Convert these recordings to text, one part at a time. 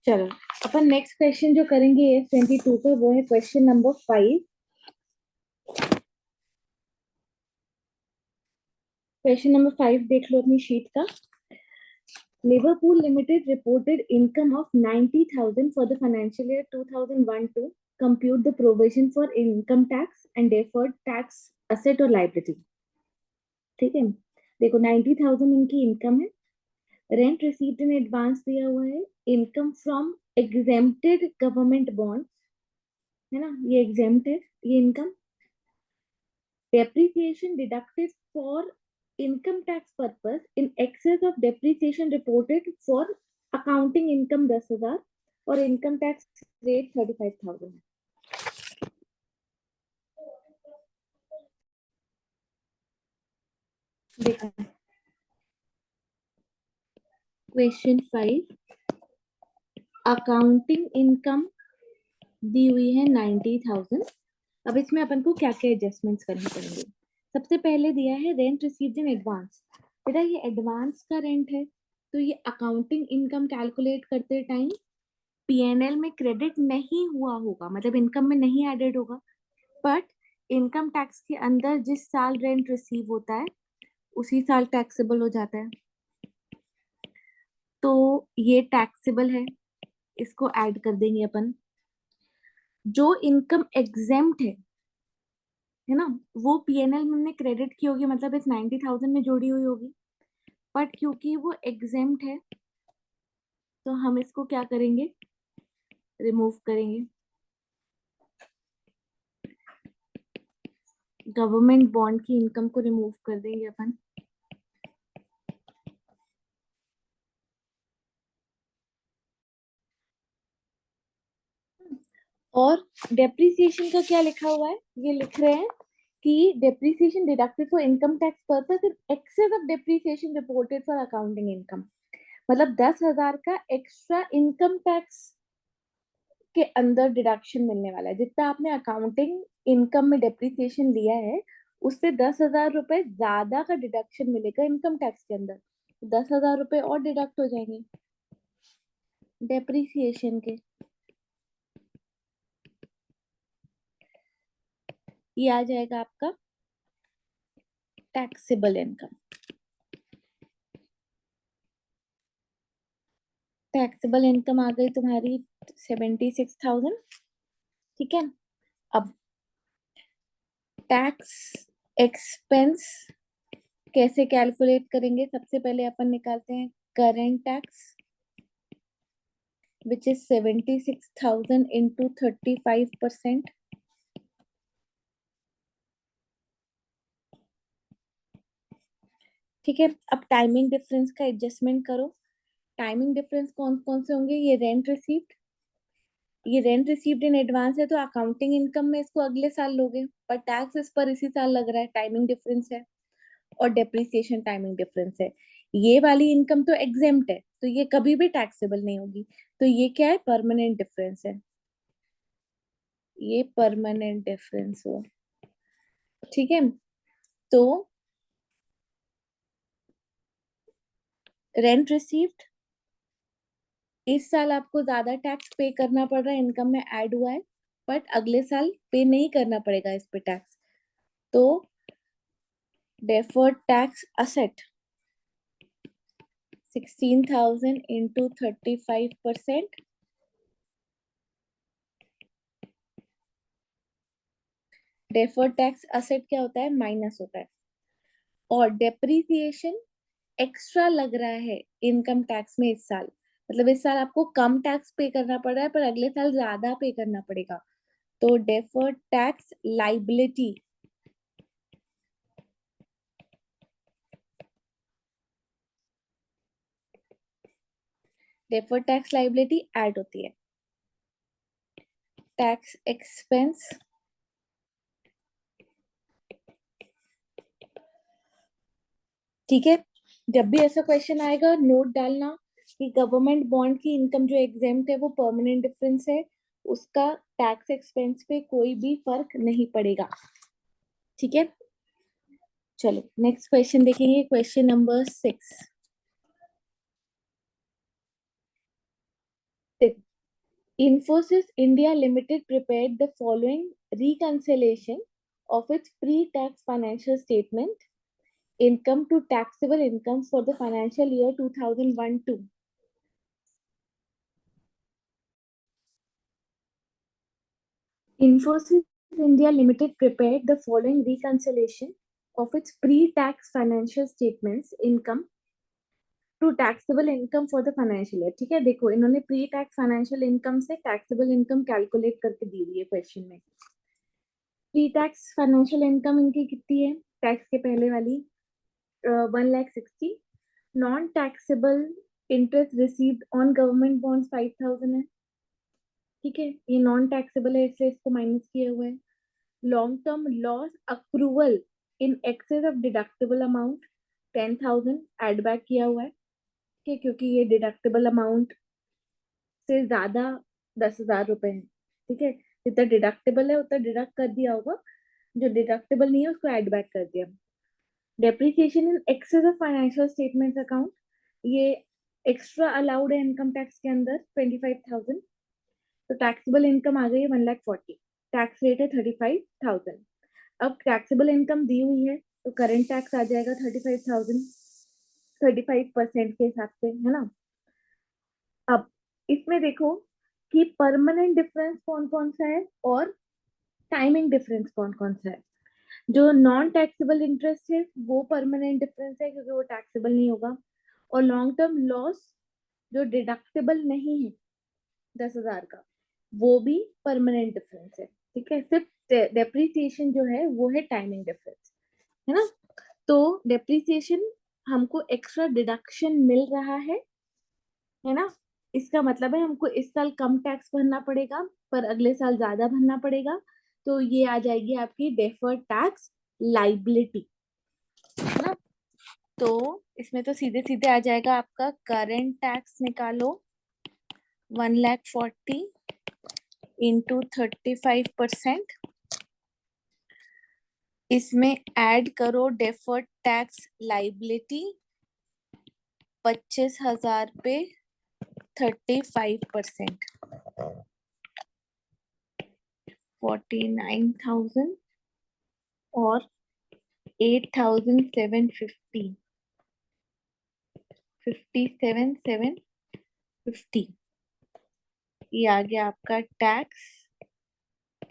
चलो अपन next question जो करेंगे 22 का, वो है क्वेश्चन नंबर 5। क्वेश्चन नंबर 5 देख लो अपनी शीट का। Liverpool Limited reported income of 90,000 for the financial year 2001 to compute the provision for income tax and deferred tax asset or liability। ठीक है, देखो 90,000 इनकी इनकम है, रेंट रिसीव्ड इन एडवांस दिया हुआ है, income from exempted government bond, है ना, ये एग्जेम्प्ट है ये income. Depreciation deducted for income tax purpose in excess of depreciation reported for accounting income 10,000 और income tax rate 35,000। देखा क्वेश्चन 5, अकाउंटिंग इनकम दी हुई है 90,000। अब इसमें अपन को क्या क्या एडजस्टमेंट्स करने पड़ेंगे। सबसे पहले दिया है रेंट रिसीव्ड इन एडवांस। बेटा ये एडवांस का रेंट है, तो ये अकाउंटिंग इनकम कैलकुलेट करते टाइम पीएनएल में क्रेडिट नहीं हुआ होगा, मतलब इनकम में नहीं एडेड होगा, बट इनकम टैक्स के अंदर जिस साल रेंट रिसीव होता है उसी साल टैक्सेबल हो जाता है, तो ये टैक्सेबल है, इसको ऐड कर देंगे अपन। जो इनकम एग्जेम्प्ट है ना, वो पीएनएल में हमने क्रेडिट की होगी, मतलब इस 90,000 में जोड़ी हुई होगी, बट क्योंकि वो एग्जेम्प्ट है तो हम इसको क्या करेंगे, रिमूव करेंगे। गवर्नमेंट बॉन्ड की इनकम को रिमूव कर देंगे अपन। और डेप्रिसिएशन का क्या लिखा हुआ है, ये लिख रहे हैं कि depreciation deducted for income tax purpose in excess of depreciation reported for accounting income. मतलब 10,000 का एक्स्ट्रा इनकम टैक्स के अंदर डिडक्शन मिलने वाला है, जितना आपने अकाउंटिंग इनकम में डेप्रिसिएशन लिया है उससे 10,000 रुपए ज्यादा का डिडक्शन मिलेगा इनकम टैक्स के अंदर। 10,000 रुपए और डिडक्ट हो जाएंगे डेप्रिसिएशन के। ये आ जाएगा आपका टैक्सेबल इनकम। टैक्सेबल इनकम आ गई तुम्हारी 76,000। ठीक है, अब टैक्स एक्सपेंस कैसे कैलकुलेट करेंगे। सबसे पहले अपन निकालते हैं current tax, which is 76,000 into 35%। ठीक है, अब टाइमिंग डिफरेंस का एडजस्टमेंट करो। टाइमिंग डिफरेंस कौन कौन से होंगे, ये रेंट रिसीव्ड, ये रेंट रिसीव्ड इन एडवांस है तो अकाउंटिंग इनकम में इसको अगले साल लोगे, पर टैक्स इस पर इसी साल लग रहा है, टाइमिंग डिफरेंस है। और डेप्रिसिएशन टाइमिंग डिफरेंस है। ये वाली इनकम तो एग्जेम्प्ट है तो ये कभी भी टैक्सेबल नहीं होगी, तो ये क्या है, परमानेंट डिफरेंस है, ये परमानेंट डिफरेंस हो। ठीक है, तो रेंट रिसीव्ड इस साल आपको ज्यादा टैक्स पे करना पड़ रहा है, इनकम में ऐड हुआ है, बट अगले साल पे नहीं करना पड़ेगा इस पे टैक्स, तो deferred tax asset 16,000 into 35%। Deferred tax asset क्या होता है, माइनस होता है। और डेप्रिसिएशन एक्स्ट्रा लग रहा है इनकम टैक्स में इस साल, मतलब इस साल आपको कम टैक्स पे करना पड़ रहा है पर अगले साल ज्यादा पे करना पड़ेगा, तो deferred tax liability deferred tax liability add होती है। टैक्स एक्सपेंस ठीक है, जब भी ऐसा क्वेश्चन आएगा नोट डालना कि गवर्नमेंट बॉन्ड की इनकम जो एग्जेम्प्ट है वो परमानेंट डिफरेंस है, उसका टैक्स एक्सपेंस पे कोई भी फर्क नहीं पड़ेगा। ठीक है, चलो नेक्स्ट क्वेश्चन देखेंगे, question number 6। Infosys India Limited prepared the following reconciliation of its pre-tax financial statement, income to taxable income for the financial year 2001-2. Infosys India Limited prepared the following reconciliation of its pre-tax financial statements, income to taxable income for the financial year. ठीक है, देखो इन्होंने pre tax financial income से taxable income calculate करके दी हुई है question में. प्री टैक्स फाइनेंशियल इनकम इनकी कितनी है टैक्स के पहले वाली? 1,60,000. Non taxable interest received on government bonds 5,000 है. ठीक है, ये नॉन टैक्सेबल है इसलिए इसको माइनस किया हुआ है. Long term loss accrual in excess of deductible amount 10,000 add back किया हुआ है. ठीक है, क्योंकि ये डिडक्टेबल अमाउंट से ज्यादा 10,000 रुपए है. ठीक है, जितना डिडक्टेबल है उतना डिडक्ट कर दिया होगा, जो डिडक्टेबल नहीं है उसको एड बैक कर दिया. Depreciation in excess of financial statements account, ये एक्स्ट्रा अलाउड है इनकम टैक्स के अंदर 25,000. तो टैक्सेबल इनकम आ गई है 1,40,000. टैक्स रेट है 35,000. अब टैक्सेबल इनकम दी हुई है तो करंट टैक्स आ जाएगा 35,000, 35% के हिसाब से, है ना. अब इसमें देखो कि परमानेंट डिफरेंस कौन कौन सा है और टाइमिंग डिफरेंस कौन कौन सा है. जो नॉन टैक्सेबल इंटरेस्ट है वो परमानेंट डिफरेंस है क्योंकि वो टैक्सेबल नहीं होगा. और लॉन्ग टर्म लॉस जो डिडक्टेबल नहीं है 10,000 का, वो भी परमानेंट डिफरेंस है. ठीक है, सिर्फ डेप्रिसिएशन जो है वो है टाइमिंग डिफरेंस, है ना. तो डेप्रिसिएशन हमको एक्स्ट्रा डिडक्शन मिल रहा है ना. इसका मतलब है हमको इस साल कम टैक्स भरना पड़ेगा पर अगले साल ज्यादा भरना पड़ेगा. तो ये आ जाएगी आपकी डेफर्ड टैक्स लाइबिलिटी, है ना. तो इसमें तो सीधे सीधे आ जाएगा आपका करंट टैक्स निकालो 1,40,000 इंटू 35%. इसमें ऐड करो डेफर्ड टैक्स लाइबिलिटी 25,000 पे 35%, 49,000 और 8,750, 57,750. ये आ गया आपका टैक्स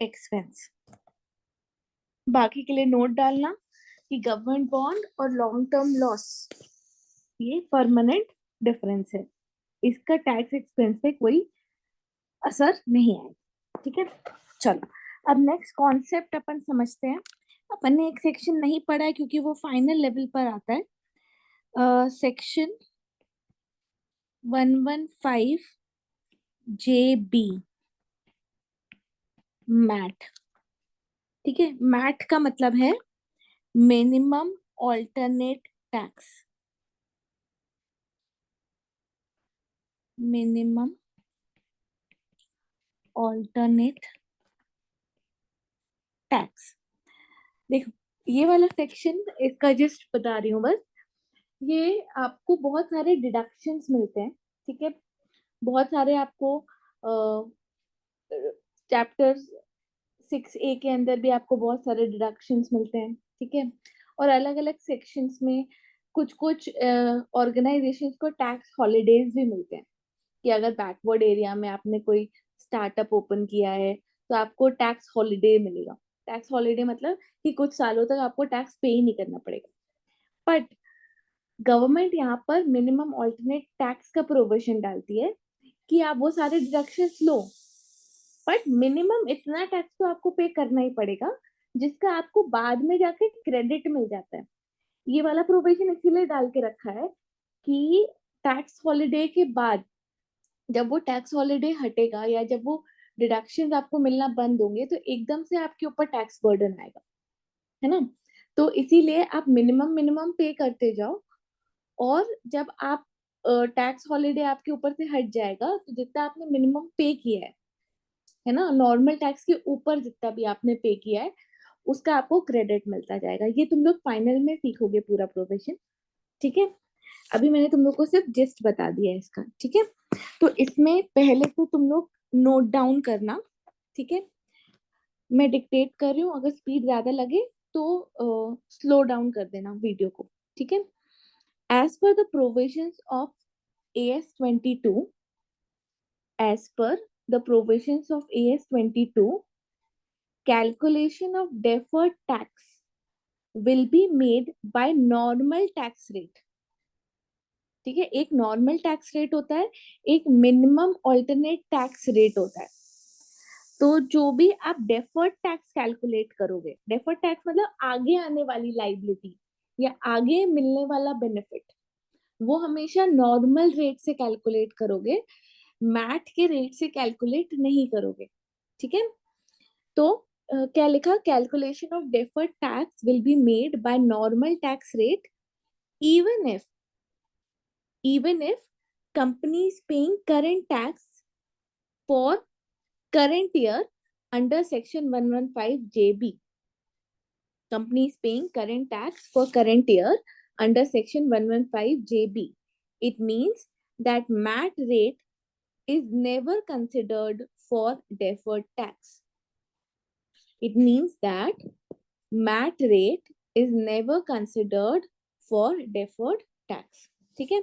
एक्सपेंस. बाकी के लिए नोट डालना कि गवर्नमेंट बॉन्ड और लॉन्ग टर्म लॉस ये परमानेंट डिफरेंस है, इसका टैक्स एक्सपेंस पे कोई असर नहीं आएगा. ठीक है, चलो अब नेक्स्ट कॉन्सेप्ट अपन समझते हैं. अपन ने एक सेक्शन नहीं पढ़ा है क्योंकि वो फाइनल लेवल पर आता है. Section 115 JB MAT. ठीक है, मैट का मतलब है minimum alternate tax. Minimum alternate tax. देखो ये वाला सेक्शन, इसका जस्ट बता रही हूँ बस. ये आपको बहुत सारे डिडक्शंस मिलते हैं. ठीक है, बहुत सारे आपको चैप्टर 6A के अंदर भी आपको बहुत सारे डिडक्शंस मिलते हैं. ठीक है, और अलग अलग सेक्शंस में कुछ कुछ ऑर्गेनाइजेशंस को टैक्स हॉलीडेज भी मिलते हैं कि अगर बैकवर्ड एरिया में आपने कोई स्टार्टअप ओपन किया है तो आपको टैक्स हॉलीडे मिलेगा. टैक्स हॉलीडे मतलब कि कुछ सालों तक आपको टैक्स पे ही नहीं करना पड़ेगा. बट गवर्नमेंट यहाँ पर मिनिमम ऑल्टरनेट टैक्स का प्रोविजन डालती है कि आप वो सारे डिडक्शंस लो, बट मिनिमम इतना टैक्स तो आपको पे करना ही पड़ेगा जिसका आपको बाद में जाके क्रेडिट मिल जाता है. ये वाला प्रोविजन इसीलिए डाल के रखा है कि टैक्स हॉलीडे के बाद जब वो टैक्स हॉलीडे हटेगा या जब वो डिडक्शंस आपको मिलना बंद होंगे तो एकदम से आपके ऊपर टैक्स बर्डन आएगा, है ना. तो इसीलिए आप मिनिमम मिनिमम पे करते जाओ और जब आप टैक्स हॉलीडे आपके ऊपर से हट जाएगा तो जितना आपने मिनिमम पे किया है ना, नॉर्मल टैक्स के ऊपर जितना भी आपने पे किया है उसका आपको क्रेडिट मिलता जाएगा. ये तुम लोग फाइनल में सीखोगे पूरा प्रोविजन. ठीक है, अभी मैंने तुम लोग को सिर्फ जिस्ट बता दिया है इसका. ठीक है, तो इसमें पहले तो तुम लोग नोट डाउन करना, ठीक है? मैं डिक्टेट कर रही हूँ, अगर स्पीड ज्यादा लगे तो स्लो डाउन कर देना वीडियो को, ठीक है? As per the provisions of AS 22, as per the provisions of AS 22, calculation of deferred tax will be made by normal tax rate. ठीक है, एक नॉर्मल टैक्स रेट होता है, एक मिनिमम ऑल्टरनेट टैक्स रेट होता है। तो जो भी आप डेफर्ड टैक्स कैलकुलेट करोगे, डेफर्ड टैक्स मतलब आगे आने वाली लाइबिलिटी या आगे मिलने वाला बेनिफिट, वो हमेशा नॉर्मल रेट से कैलकुलेट करोगे, मैट के रेट से कैलकुलेट नहीं करोगे, ठीक है? तो क्या लिखा, calculation of deferred tax will be made by normal tax rate even if even if company is paying current tax for current year under section 115JB. Company is paying current tax for current year under section 115JB. It means that MAT rate is never considered for deferred tax. It means that MAT rate is never considered for deferred tax. ठीक है,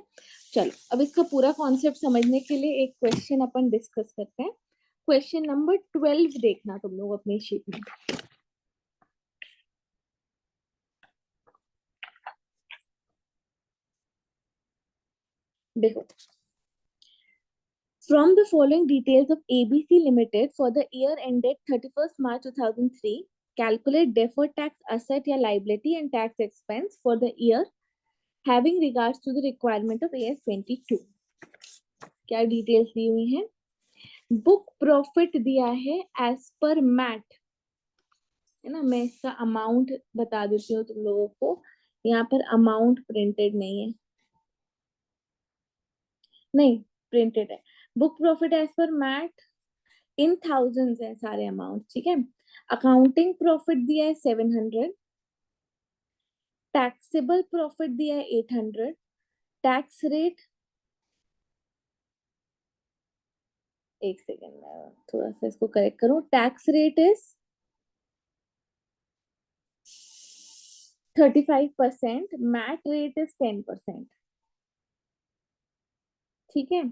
चलो अब इसका पूरा concept समझने के लिए एक क्वेश्चन अपन डिस्कस करते हैं। क्वेश्चन नंबर 12 देखना तुम लोग अपनी शीट में। देखो, from the following details of ABC Limited for the year ended 31st March 2003, calculate deferred tax asset या liability and tax expense for the year having regards to the requirement of AS 22। क्या details दी हुई हैं? Book profit दिया है as per mat, है ना? मैं इसका अमाउंट बता देती हूँ तुम लोगों को, यहाँ पर अमाउंट प्रिंटेड नहीं है, नहीं प्रिंटेड है। Book profit as per MAT in thousands है सारे अमाउंट, ठीक है? अकाउंटिंग प्रॉफिट दिया है 700, टैक्सेबल प्रॉफिट दिया है 800, टैक्स रेट, एक सेकेंड में थोड़ा सा इसको करेक्ट करूं, tax rate is 35%, MAT rate is 10%, ठीक है?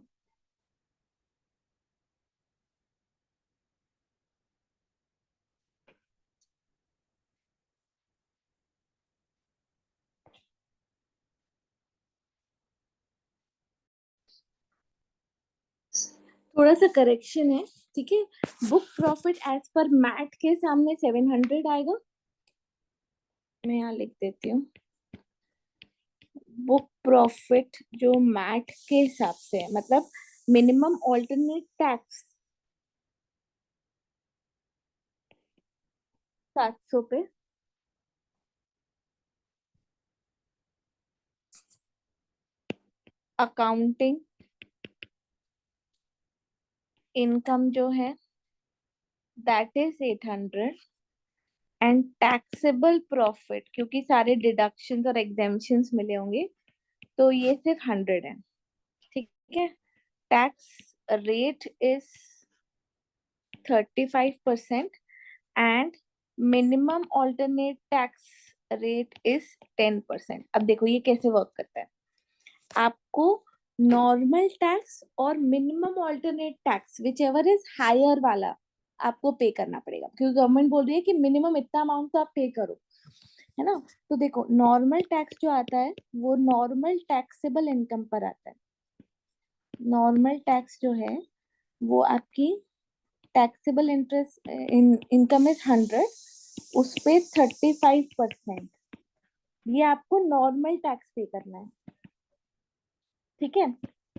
थोड़ा सा करेक्शन है, ठीक है? Book profit as per MAT के सामने 700 आएगा, मैं यहाँ लिख देती हूँ। बुक प्रॉफिट जो मैट के हिसाब से है, मतलब मिनिमम ऑल्टरनेट टैक्स 700 पे, अकाउंटिंग इनकम जो है that is 800, and taxable profit क्योंकि सारे डिडक्शंस और एग्जेम्पशंस मिले होंगे तो ये सिर्फ 100 है, ठीक है? Tax rate is 35% and minimum alternate tax rate is 10%। अब देखो ये कैसे वर्क करता है, आपको नॉर्मल टैक्स और minimum alternate tax whichever is higher वाला आपको पे करना पड़ेगा, क्योंकि गवर्नमेंट बोल रही है कि मिनिमम इतना अमाउंट तो आप पे करो, है ना? तो देखो नॉर्मल टैक्स जो आता है वो नॉर्मल टैक्सेबल इनकम पर आता है। नॉर्मल टैक्स जो है वो आपकी टैक्सेबल इंटरेस्ट इनकम इज 100, उस पे 35%, ये आपको नॉर्मल टैक्स पे करना है, ठीक है?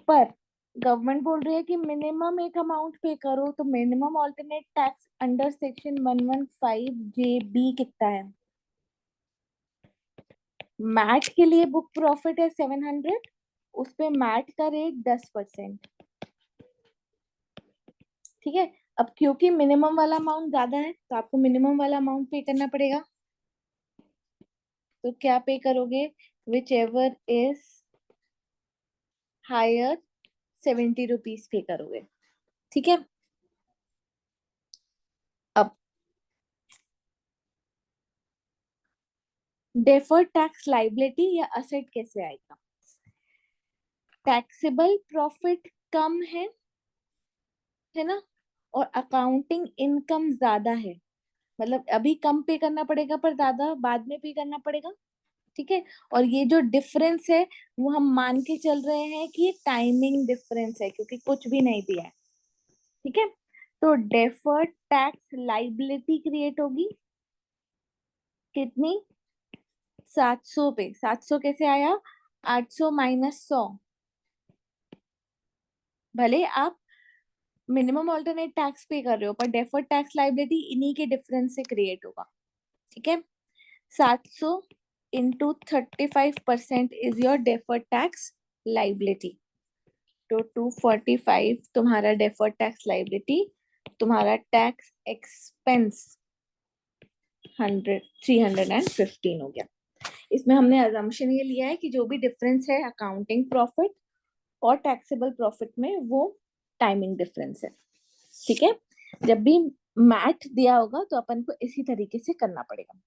पर गवर्नमेंट बोल रही है कि मिनिमम एक अमाउंट पे करो, तो minimum alternate tax under section 115JB कितना है? मैट के लिए बुक प्रॉफिट है 700, उस पे मैट का रेट 10%, ठीक है? अब क्योंकि मिनिमम वाला अमाउंट ज्यादा है तो आपको मिनिमम वाला अमाउंट पे करना पड़ेगा, तो क्या पे करोगे? Whichever is higher 70 rupees pay करोगे, ठीक है? डेफर्ड टैक्स लाइबिलिटी या असेट कैसे आएगा? टैक्सेबल प्रॉफिट कम है ना, और अकाउंटिंग इनकम ज्यादा है, मतलब अभी कम पे करना पड़ेगा पर ज्यादा बाद में पे करना पड़ेगा। ठीक है, और ये जो डिफरेंस है वो हम मान के चल रहे हैं कि ये टाइमिंग डिफरेंस है, क्योंकि कुछ भी नहीं दिया है। ठीक है, तो डेफर्ड टैक्स लाइबिलिटी क्रिएट होगी कितनी? 700 पे। 700 कैसे आया? 800 माइनस 100। भले आप मिनिमम ऑल्टरनेट टैक्स पे कर रहे हो, पर डेफर्ड टैक्स लाइबिलिटी इन्हीं के डिफरेंस से क्रिएट होगा। ठीक है, 700 into 35% is your deferred tax liability. तो 245 तुम्हारा डेफर्ड टैक्स लाइबिलिटी, तुम्हारा टैक्स एक्सपेंस 315 हो गया। इसमें हमने अजम्पशन ये लिया है कि जो भी डिफरेंस है अकाउंटिंग प्रॉफिट और टैक्सेबल प्रॉफिट में, वो टाइमिंग डिफरेंस है। ठीक है, जब भी मैथ दिया होगा तो अपन को इसी तरीके से करना पड़ेगा।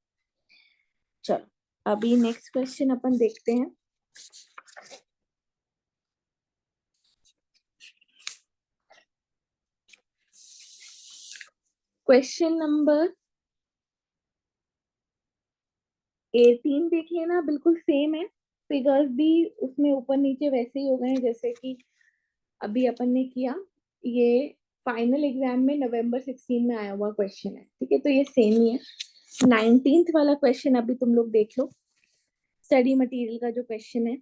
चलो, अभी नेक्स्ट क्वेश्चन अपन देखते हैं। क्वेश्चन नंबर 18 देख लेना, बिल्कुल सेम है। फिगर्स भी उसमें ऊपर नीचे वैसे ही हो गए हैं जैसे कि अभी अपन ने किया। ये फाइनल एग्जाम में नवंबर 16 में आया हुआ क्वेश्चन है। ठीक है, तो ये सेम ही है। 19th वाला क्वेश्चन अभी तुम लोग देख लो। स्टडी मटेरियल का जो क्वेश्चन है,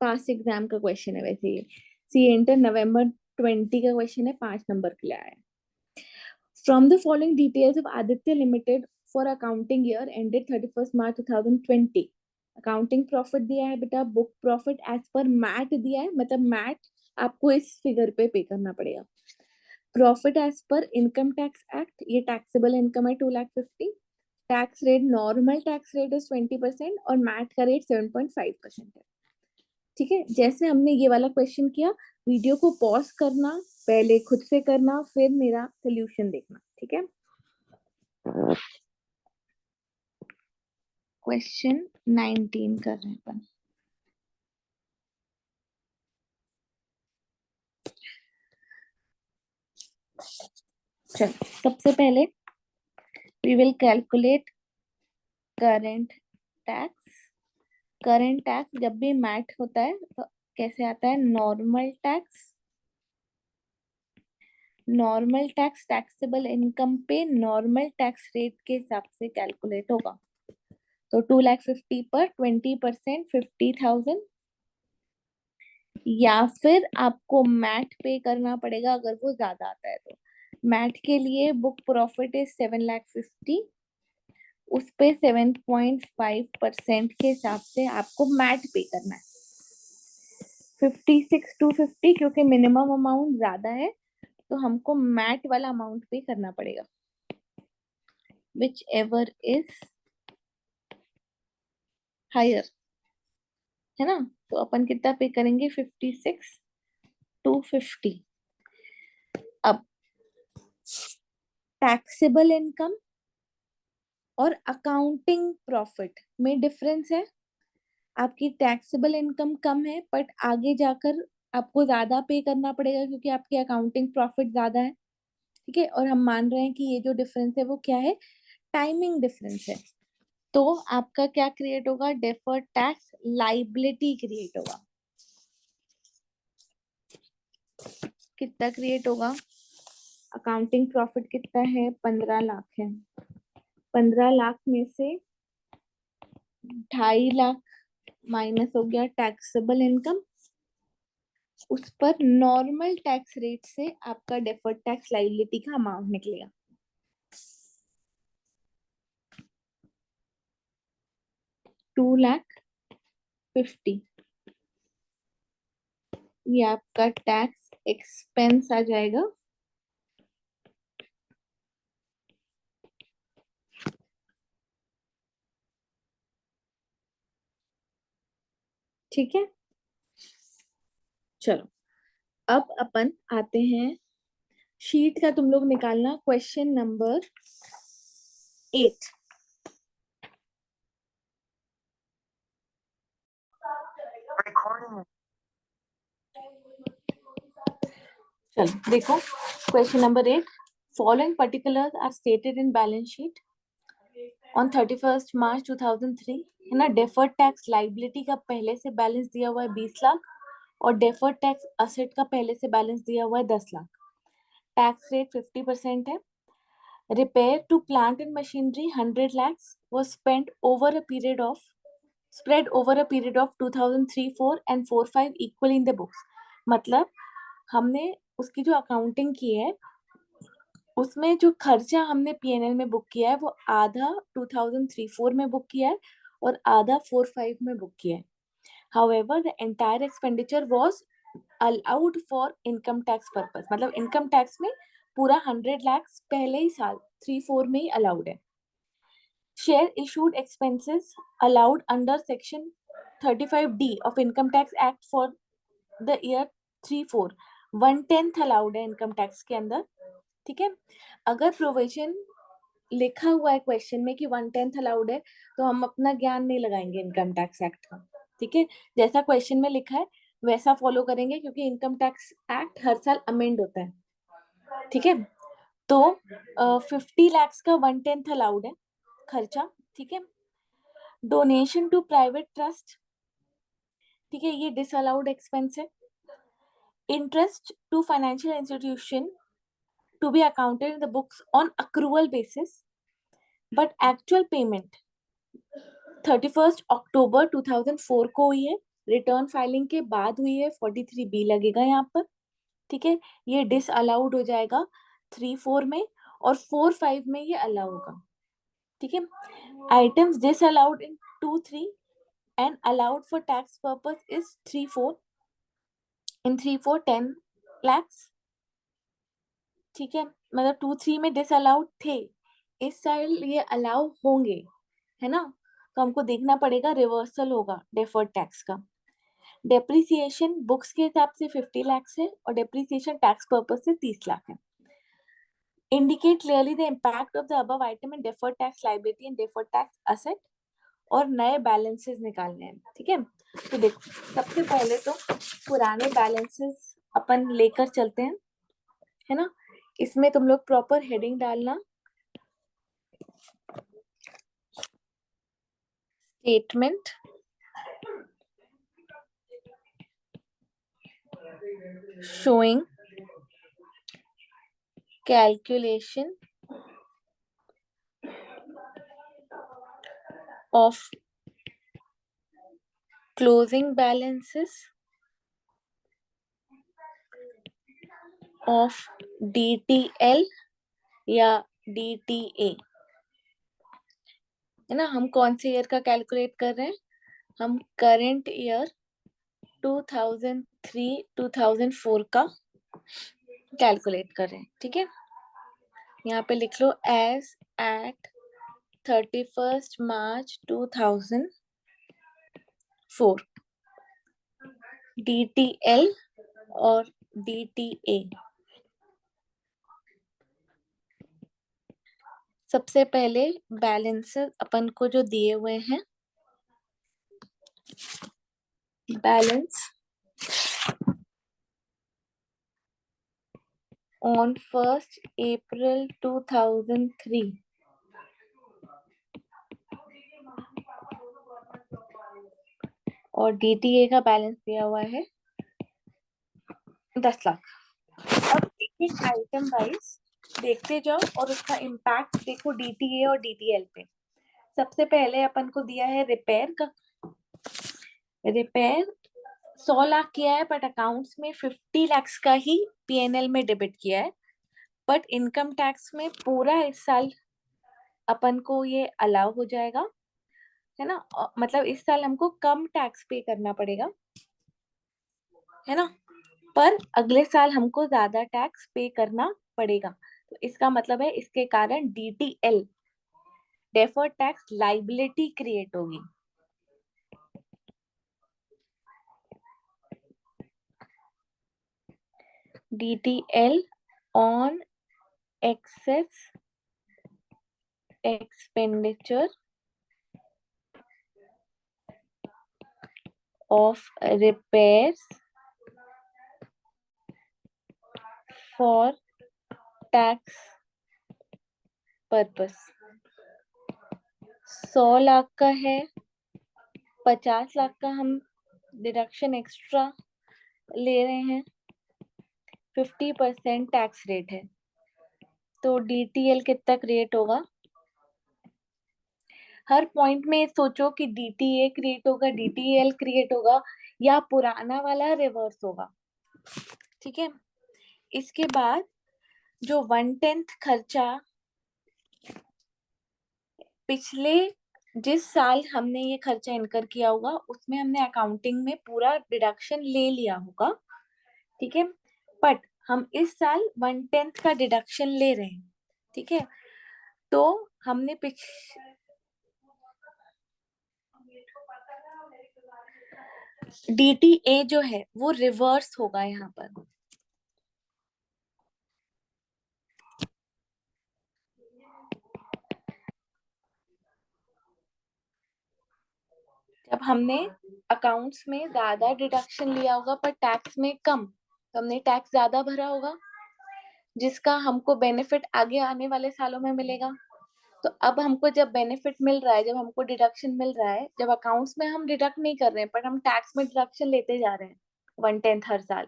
पास्ट एग्जाम का क्वेश्चन है वैसे। ये सी इंटर नवंबर 20 का क्वेश्चन है, 5 नंबर के लिए आया है। From the following details of Aditya limited for accounting year ended 31 March 2020, accounting profit दिया है बेटा, book profit as per MAT दिया है, मतलब मैट आपको इस फिगर पे पे करना पड़ेगा। Profit as per income tax act, ये टैक्सेबल इनकम है 2,50,000। Tax rate, normal tax rate is 20% और मैट का रेट 7.5% है। ठीक है, जैसे हमने ये वाला क्वेश्चन किया, वीडियो को पॉज करना, पहले खुद से करना, फिर मेरा सोल्यूशन देखना। ठीक है, क्वेश्चन 19 कर रहे हैं अपन। चल, सबसे पहले we will calculate current tax. Current tax जब भी मैट होता है तो कैसे आता है? Normal tax. Normal tax taxable income पे नॉर्मल टैक्स रेट के हिसाब से कैलकुलेट होगा। तो 2,50,000 पर 20% 50,000, या फिर आपको मैट पे करना पड़ेगा अगर वो ज्यादा आता है तो। मैट के लिए बुक प्रॉफिट इज 7,50,000, उस पे 7.5% के हिसाब से आपको मैट पे करना है। 56,250 क्योंकि मिनिमम अमाउंट ज्यादा है तो हमको मैट वाला अमाउंट पे करना पड़ेगा, विच एवर इज हायर, है ना। तो अपन कितना पे करेंगे? 56,250। अब टैक्सेबल इनकम और अकाउंटिंग प्रॉफिट में डिफरेंस है। आपकी टैक्सेबल इनकम कम है बट आगे जाकर आपको ज्यादा पे करना पड़ेगा क्योंकि आपकी अकाउंटिंग प्रॉफिट ज्यादा है। ठीक है, और हम मान रहे हैं कि ये जो डिफरेंस है वो क्या है? टाइमिंग डिफरेंस है। तो आपका क्या क्रिएट होगा? डेफर्ड टैक्स लाइबिलिटी क्रिएट होगा। कितना क्रिएट होगा? अकाउंटिंग प्रॉफिट कितना है? 15 लाख है। 15 लाख में से 2.5 लाख माइनस हो गया टैक्सेबल इनकम, उस पर नॉर्मल टैक्स रेट से आपका डेफर्ड टैक्स लायबिलिटी का अमाउंट निकलेगा। $2,50,000, ये आपका टैक्स एक्सपेंस आ जाएगा। ठीक है, चलो अब अपन आते हैं शीट का, तुम लोग निकालना क्वेश्चन नंबर 8। चलो देखो, question number 8, following particulars are stated in balance sheet on 31st March 2003, है ना। डेफर्ड टैक्स लाइबिलिटी का पहले से बैलेंस दिया हुआ है 20 लाख, और डेफर्ड टैक्स असेट का पहले से बैलेंस दिया हुआ है 10 लाख। टैक्स रेट 50% है। Repair to plant and machinery 100 lakhs was spent over a period of spread over a period of 2003, 4 and 4, 5 equally in the books। मतलब हमने उसकी जो अकाउंटिंग की है उसमें जो खर्चा हमने पीएनएल में बुक किया है वो आधा 2003, 4 में बुक किया है और आधा 4, 5 में बुक किया है। However, the entire expenditure was allowed for income tax purpose। मतलब इनकम टैक्स में पूरा 100 lakhs पहले ही साल 3, 4 में ही अलाउड है। Share issued expenses allowed under section 35D of Income Tax Act for the year 3, 4, 1/10 allowed है इनकम टैक्स के अंदर। ठीक है, अगर प्रोविजन लिखा हुआ है क्वेश्चन में कि 1/10 अलाउड है तो हम अपना ज्ञान नहीं लगाएंगे इनकम टैक्स एक्ट का। ठीक है, जैसा क्वेश्चन में लिखा है वैसा फॉलो करेंगे, क्योंकि इनकम टैक्स एक्ट हर साल अमेंड होता है। ठीक है, तो 50 lakhs का 1/10 अलाउड है खर्चा। ठीक है, डोनेशन टू प्राइवेट ट्रस्ट, ठीक है, ये डिसअलाउड एक्सपेंस है। Interest to financial institution to be accounted in the books on accrual basis, but actual payment 31st October 2004 को हुई है, रिटर्न फाइलिंग के बाद हुई है, 43B लगेगा यहाँ पर। ठीक है, ये डिस अलाउड हो जाएगा 3, 4 में, और 4, 5 में ये अलाउ होगा। ठीक है, items disallowed in 2, 3 and allowed for tax purpose is 3, 4। In 3, 4 10 lakhs। ठीक है, मतलब 2, 3 में डिस अलाउड थे, इस साल ये अलाउ होंगे, है ना। तो हमको देखना पड़ेगा, रिवर्सल होगा डेफर्ड टैक्स का। डेप्रिसिएशन बुक्स के हिसाब से 50 lakhs है और डेप्रिसिएशन टैक्स पर्पस से 30 लाख है। Indicate clearly the impact of the above item in deferred tax liability and deferred tax asset, और नए बैलेंसेस निकालने हैं। ठीक है, तो देखो सबसे पहले तो पुराने बैलेंसेस अपन लेकर चलते हैं, है ना। इसमें तुम लोग प्रॉपर हेडिंग डालना, statement showing calculation of closing balances of DTL या DTA, है ना। हम कौन से ईयर का कैलकुलेट कर रहे हैं, हम करंट ईयर 2003, 2004 का कैलकुलेट कर रहे हैं। ठीक है, यहाँ पे लिख लो as eight 31st March 2004, DTL और DTA। सबसे पहले बैलेंसेस अपन को जो दिए हुए हैं, बैलेंस ऑन 1st April 2003, और DTA का बैलेंस दिया हुआ है 10 लाख। अब एक एक आइटम वाइज देखते जाओ और उसका इम्पैक्ट देखो DTA और DTL पे। सबसे पहले अपन को दिया है रिपेयर का। रिपेयर 100 लाख किया है, बट अकाउंट्स में 50 lakhs का ही पीएनएल में डेबिट किया है, बट इनकम टैक्स में पूरा इस साल अपन को ये अलाउ हो जाएगा, है ना। मतलब इस साल हमको कम टैक्स पे करना पड़ेगा, है ना, पर अगले साल हमको ज्यादा टैक्स पे करना पड़ेगा। तो इसका मतलब है इसके कारण DTL, deferred tax liability create होगी। DTL on excess expenditure of repairs for tax purpose. 100 lakh का है, 50 लाख का हम डिडक्शन एक्स्ट्रा ले रहे हैं, 50% टैक्स रेट है, तो DTL कितना क्रिएट होगा? हर पॉइंट में सोचो कि DTA क्रिएट होगा, DTL क्रिएट होगा या पुराना वाला रिवर्स होगा, ठीक है। इसके बाद जो 1/10 खर्चा पिछले जिस साल हमने ये खर्चा इनकर किया होगा उसमें हमने अकाउंटिंग में पूरा डिडक्शन ले लिया होगा, ठीक है। बट हम इस साल 1/10 का डिडक्शन ले रहे हैं, ठीक है। तो हमने DTA जो है वो रिवर्स होगा यहाँ पर। जब हमने अकाउंट्स में ज्यादा डिडक्शन लिया होगा पर टैक्स में कम, तो हमने टैक्स ज्यादा भरा होगा जिसका हमको बेनिफिट आगे आने वाले सालों में मिलेगा। तो अब हमको जब बेनिफिट मिल रहा है, जब हमको डिडक्शन मिल रहा है, जब अकाउंट्स में हम डिडक्ट नहीं कर रहे हैं पर हम टैक्स में डिडक्शन लेते जा रहे हैं 1/10 हर साल,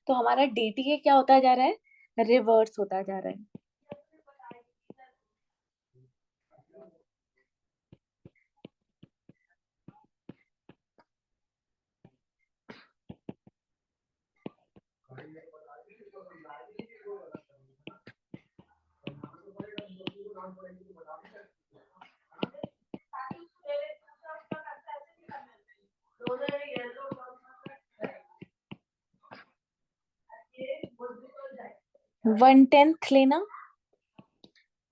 तो हमारा DTA क्या होता जा रहा है? रिवर्स होता जा रहा है। वन टेंथ लेना,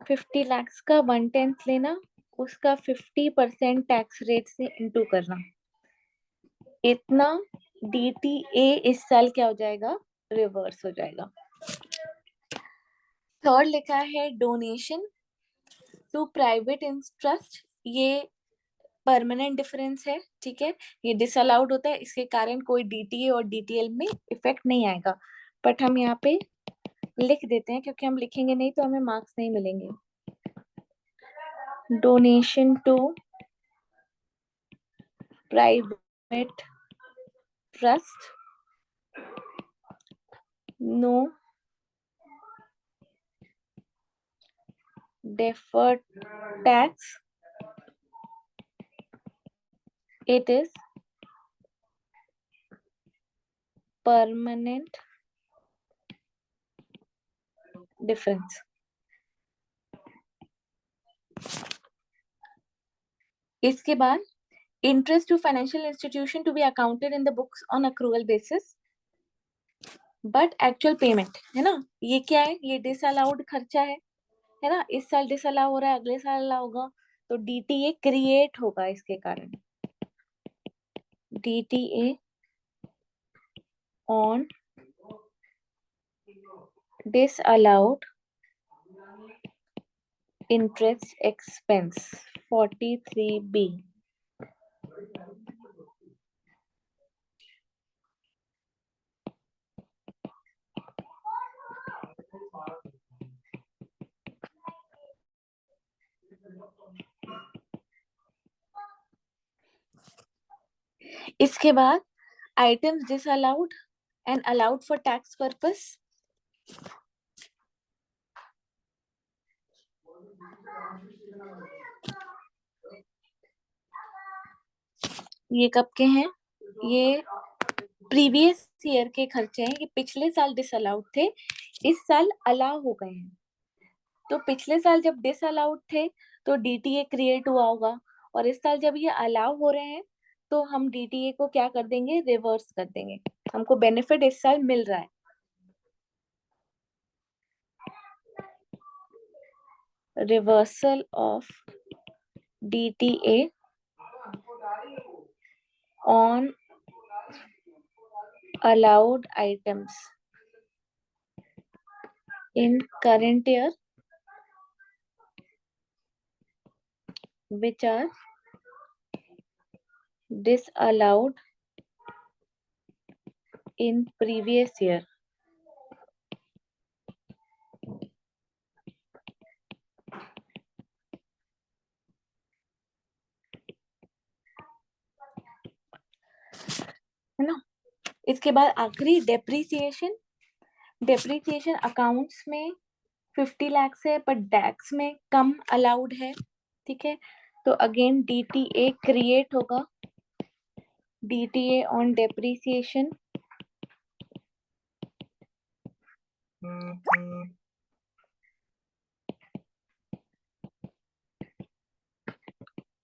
50 lakhs का 1/10 लेना, उसका 50% टैक्स रेट से इंटू करना, इतना DTA इस साल क्या हो जाएगा? रिवर्स हो जाएगा। थर्ड लिखा है डोनेशन टू प्राइवेट इंटरेस्ट, ये परमानेंट डिफरेंस है, ठीक है। ये डिसअलाउड होता है, इसके कारण कोई DTA और DTL में इफेक्ट नहीं आएगा, बट हम यहाँ पे लिख देते हैं क्योंकि हम लिखेंगे नहीं तो हमें मार्क्स नहीं मिलेंगे। Donation to private trust, no deferred tax, it is permanent difference. इसके बाद interest to financial institution to be accounted in the books on accrual basis but actual payment, है ना। ये क्या है? ये disallowed खर्चा है ना। इस साल डिसअलाउ हो रहा है, अगले साल अलाउ होगा, तो DTA क्रिएट होगा इसके कारण। DTA on disallowed interest expense 43B। इसके बाद items disallowed and allowed for tax purpose, ये कब के हैं? ये प्रीवियस ईयर के खर्चे हैं, ये पिछले साल डिसअलाउड थे, इस साल अलाउ हो गए हैं। तो पिछले साल जब डिसअलाउड थे तो DTA क्रिएट हुआ होगा, और इस साल जब ये अलाउ हो रहे हैं तो हम DTA को क्या कर देंगे? रिवर्स कर देंगे। हमको बेनिफिट इस साल मिल रहा है। Reversal of DTA on allowed items in current year which are disallowed in previous year. है ना। इसके बाद आखिरी डेप्रिसिएशन। डेप्रिसिएशन अकाउंट्स में 50 लाख है पर डैक्स में कम अलाउड है, ठीक है। तो अगेन डीटीए क्रिएट होगा, DTA on depreciation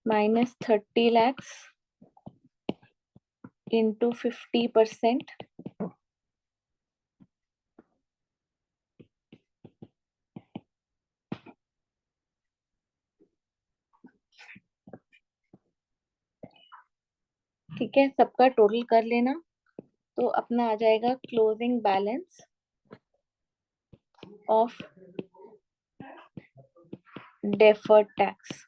minus 30 lakhs into 50%, ठीक है। सबका टोटल कर लेना, तो अपना आ जाएगा closing balance of deferred tax.